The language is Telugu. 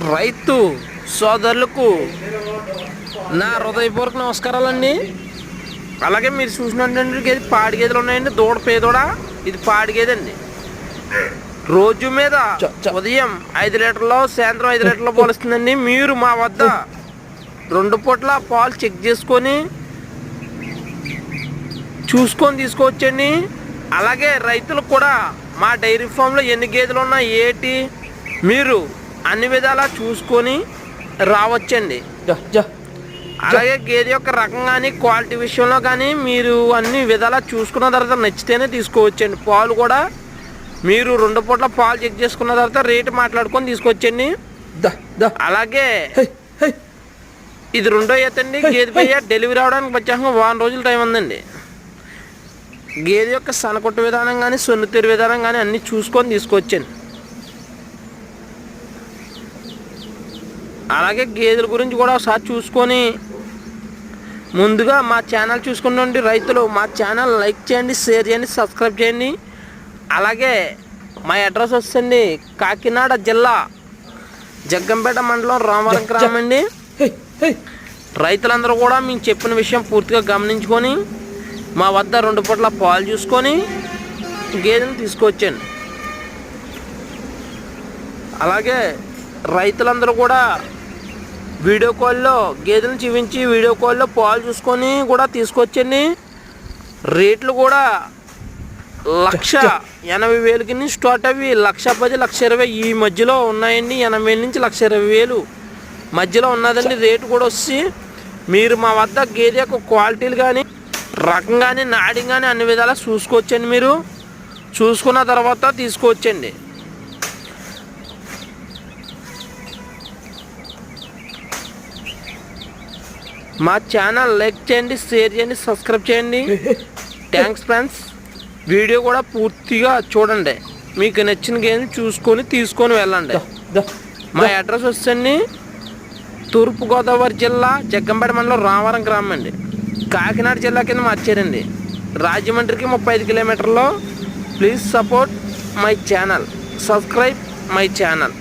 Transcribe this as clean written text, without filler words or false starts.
రైతు సోదరులకు నా హృదయపూర్వక నమస్కారాలండి. అలాగే మీరు చూసినటువంటి గేదె పాడి గేదెలు ఉన్నాయండి. దూడ పేదోడ, ఇది పాడి గేదె అండి. రోజు మీద ఉదయం 5 లీటర్లు, సాయంత్రం 5 లీటర్లు పోలుస్తుందండి. మీరు మా వద్ద 2 పూట్ల పాలు చెక్ చేసుకొని చూసుకొని తీసుకోవచ్చండి. అలాగే రైతులకు కూడా మా డైరీ ఫామ్లో ఎన్ని గేదెలు ఉన్నా ఏటి మీరు అన్ని విధాలా చూసుకొని రావచ్చండి. అలాగే గేదె యొక్క రకం కానీ క్వాలిటీ విషయంలో కానీ మీరు అన్ని విధాలా చూసుకున్న తర్వాత నచ్చితేనే తీసుకోవచ్చండి. పాలు కూడా మీరు 2 పూట్ల పాలు చెక్ చేసుకున్న తర్వాత రేటు మాట్లాడుకొని తీసుకొచ్చండి. అలాగే ఇది 2వ ఈత అండి. గేదె పై డెలివరీ అవడానికి ప్రత్యేకంగా 1 రోజుల టైం ఉందండి. గేదె యొక్క సనకొట్టు విధానం కానీ సొన్నుతీరు విధానం కానీ అన్నీ చూసుకొని తీసుకొచ్చండి. అలాగే గేదెల గురించి కూడా ఒకసారి చూసుకొని ముందుగా మా ఛానల్ చూసుకున్నటువంటి రైతులు మా ఛానల్ లైక్ చేయండి, షేర్ చేయండి, సబ్స్క్రైబ్ చేయండి. అలాగే మా అడ్రస్ వస్తుంది కాకినాడ జిల్లా జగ్గంపేట మండలం రామవరం గ్రామం అండి. రైతులందరూ కూడా మేము చెప్పిన విషయం పూర్తిగా గమనించుకొని మా వద్ద 2 పూట్ల పాలు చూసుకొని గేదెను తీసుకొచ్చండి. అలాగే రైతులందరూ కూడా వీడియో కాల్లో గేదెలను చూపించి వీడియో కాల్లో పాలు చూసుకొని కూడా తీసుకొచ్చండి. రేట్లు కూడా 1,80,000 స్టార్ట్ అవి 1,10,000, 1,20,000 ఈ మధ్యలో ఉన్నాయండి. 80,000 నుంచి 1,20,000 మధ్యలో ఉన్నదండి రేటు కూడా వచ్చి. మీరు మా వద్ద గేదె యొక్క క్వాలిటీలు కానీ రకం కానీ నాడి కానీ అన్ని విధాలా చూసుకోవచ్చండి. మీరు చూసుకున్న తర్వాత తీసుకోవచ్చండి. మా ఛానల్ లైక్ చేయండి, షేర్ చేయండి, సబ్స్క్రైబ్ చేయండి. Thanks friends. వీడియో కూడా పూర్తిగా చూడండి. మీకు నచ్చిన గేమ్ చూసుకొని తీసుకొని వెళ్ళండి. మా అడ్రస్ వచ్చండి తూర్పుగోదావరి జిల్లా జగ్గంపేట మండలం రామవరం గ్రామం అండి. కాకినాడ జిల్లా కింద మార్చారండి. రాజమండ్రికి 35 కిలోమీటర్లో. Please support my channel, subscribe my channel.